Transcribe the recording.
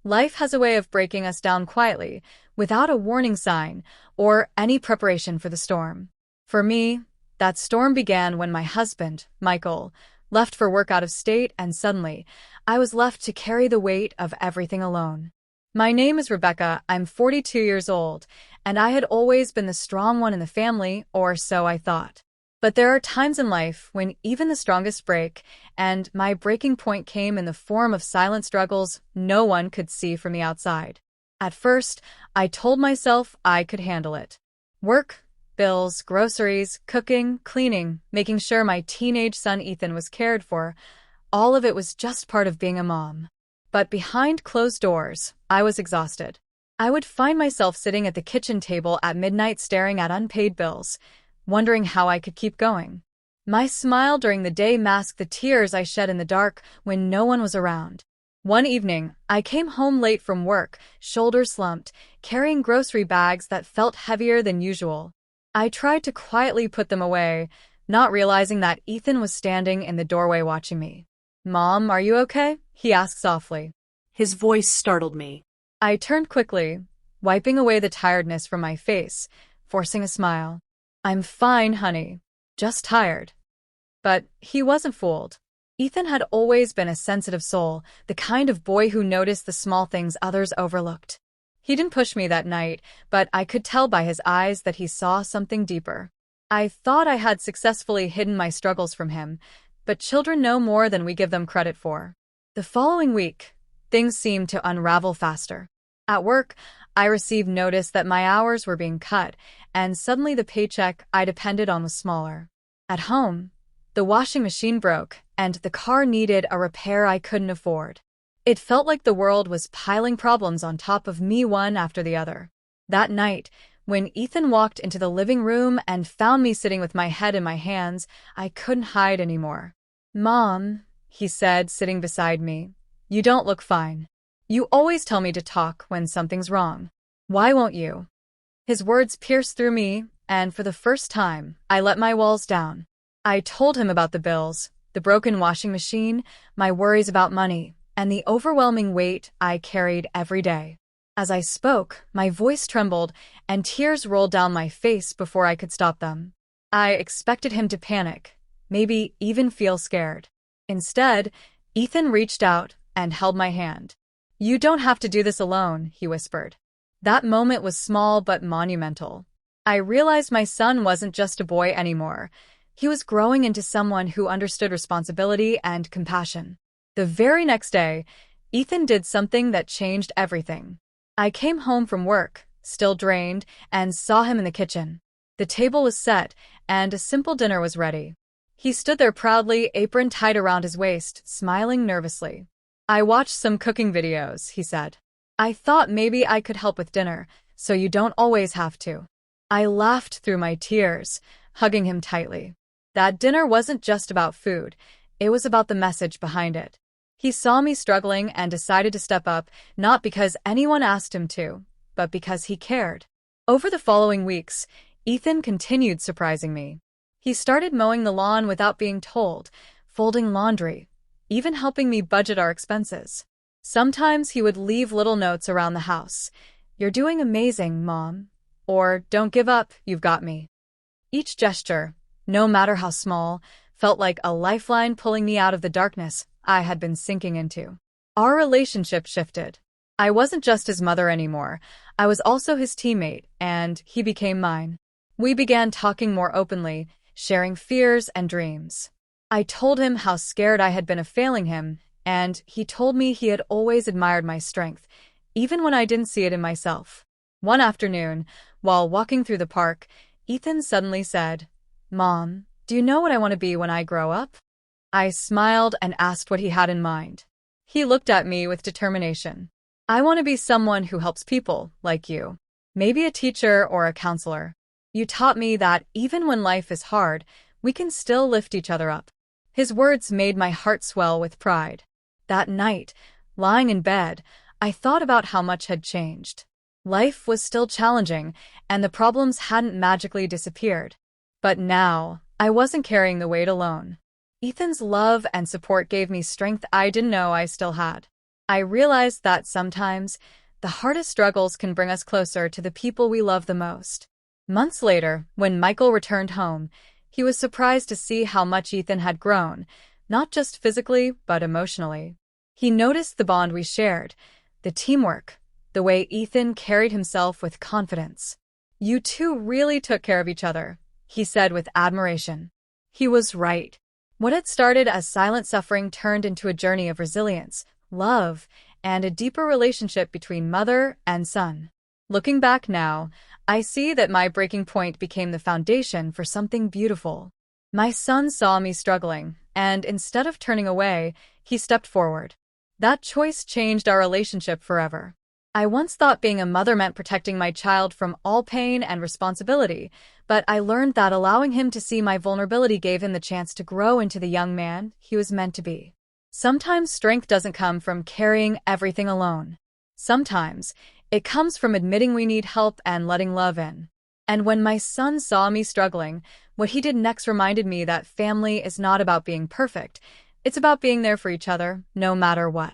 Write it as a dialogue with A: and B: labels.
A: Life has a way of breaking us down quietly, without a warning sign or any preparation for the storm. For me, that storm began when my husband, Michael, left for work out of state, and suddenly, I was left to carry the weight of everything alone. My name is Rebecca, I'm 42 years old, and I had always been the strong one in the family, or so I thought. But there are times in life when even the strongest break, and my breaking point came in the form of silent struggles no one could see from the outside. At first, I told myself I could handle it. Work, bills, groceries, cooking, cleaning, making sure my teenage son Ethan was cared for, all of it was just part of being a mom. But behind closed doors, I was exhausted. I would find myself sitting at the kitchen table at midnight staring at unpaid bills, wondering how I could keep going. My smile during the day masked the tears I shed in the dark when no one was around. One evening, I came home late from work, shoulders slumped, carrying grocery bags that felt heavier than usual. I tried to quietly put them away, not realizing that Ethan was standing in the doorway watching me. "Mom, are you okay?" he asked softly.
B: His voice startled me.
A: I turned quickly, wiping away the tiredness from my face, forcing a smile. "I'm fine, honey. Just tired." But he wasn't fooled. Ethan had always been a sensitive soul, the kind of boy who noticed the small things others overlooked. He didn't push me that night, but I could tell by his eyes that he saw something deeper. I thought I had successfully hidden my struggles from him, but children know more than we give them credit for. The following week, things seemed to unravel faster. At work, I received notice that my hours were being cut, and suddenly the paycheck I depended on was smaller. At home, the washing machine broke, and the car needed a repair I couldn't afford. It felt like the world was piling problems on top of me one after the other. That night, when Ethan walked into the living room and found me sitting with my head in my hands, I couldn't hide anymore. "Mom," he said, sitting beside me, "you don't look fine. You always tell me to talk when something's wrong. Why won't you?" His words pierced through me, and for the first time, I let my walls down. I told him about the bills, the broken washing machine, my worries about money, and the overwhelming weight I carried every day. As I spoke, my voice trembled, and tears rolled down my face before I could stop them. I expected him to panic, maybe even feel scared. Instead, Ethan reached out and held my hand. "You don't have to do this alone," he whispered. That moment was small but monumental. I realized my son wasn't just a boy anymore. He was growing into someone who understood responsibility and compassion. The very next day, Ethan did something that changed everything. I came home from work, still drained, and saw him in the kitchen. The table was set, and a simple dinner was ready. He stood there proudly, apron tied around his waist, smiling nervously. "I watched some cooking videos," he said. "I thought maybe I could help with dinner, so you don't always have to." I laughed through my tears, hugging him tightly. That dinner wasn't just about food, it was about the message behind it. He saw me struggling and decided to step up, not because anyone asked him to, but because he cared. Over the following weeks, Ethan continued surprising me. He started mowing the lawn without being told, folding laundry, even helping me budget our expenses. Sometimes he would leave little notes around the house. "You're doing amazing, Mom," or "Don't give up, you've got me." Each gesture, no matter how small, felt like a lifeline pulling me out of the darkness I had been sinking into. Our relationship shifted. I wasn't just his mother anymore. I was also his teammate, and he became mine. We began talking more openly, sharing fears and dreams. I told him how scared I had been of failing him, and he told me he had always admired my strength, even when I didn't see it in myself. One afternoon, while walking through the park, Ethan suddenly said, "Mom, do you know what I want to be when I grow up?" I smiled and asked what he had in mind. He looked at me with determination. "I want to be someone who helps people, like you. Maybe a teacher or a counselor. You taught me that even when life is hard, we can still lift each other up." His words made my heart swell with pride. That night, lying in bed, I thought about how much had changed. Life was still challenging, and the problems hadn't magically disappeared. But now, I wasn't carrying the weight alone. Ethan's love and support gave me strength I didn't know I still had. I realized that sometimes the hardest struggles can bring us closer to the people we love the most. Months later, when Michael returned home, he was surprised to see how much Ethan had grown, not just physically, but emotionally. He noticed the bond we shared, the teamwork, the way Ethan carried himself with confidence. "You two really took care of each other," he said with admiration. He was right. What had started as silent suffering turned into a journey of resilience, love, and a deeper relationship between mother and son. Looking back now, I see that my breaking point became the foundation for something beautiful. My son saw me struggling, and instead of turning away, he stepped forward. That choice changed our relationship forever. I once thought being a mother meant protecting my child from all pain and responsibility, but I learned that allowing him to see my vulnerability gave him the chance to grow into the young man he was meant to be. Sometimes strength doesn't come from carrying everything alone. Sometimes it comes from admitting we need help and letting love in. And when my son saw me struggling, what he did next reminded me that family is not about being perfect. It's about being there for each other, no matter what.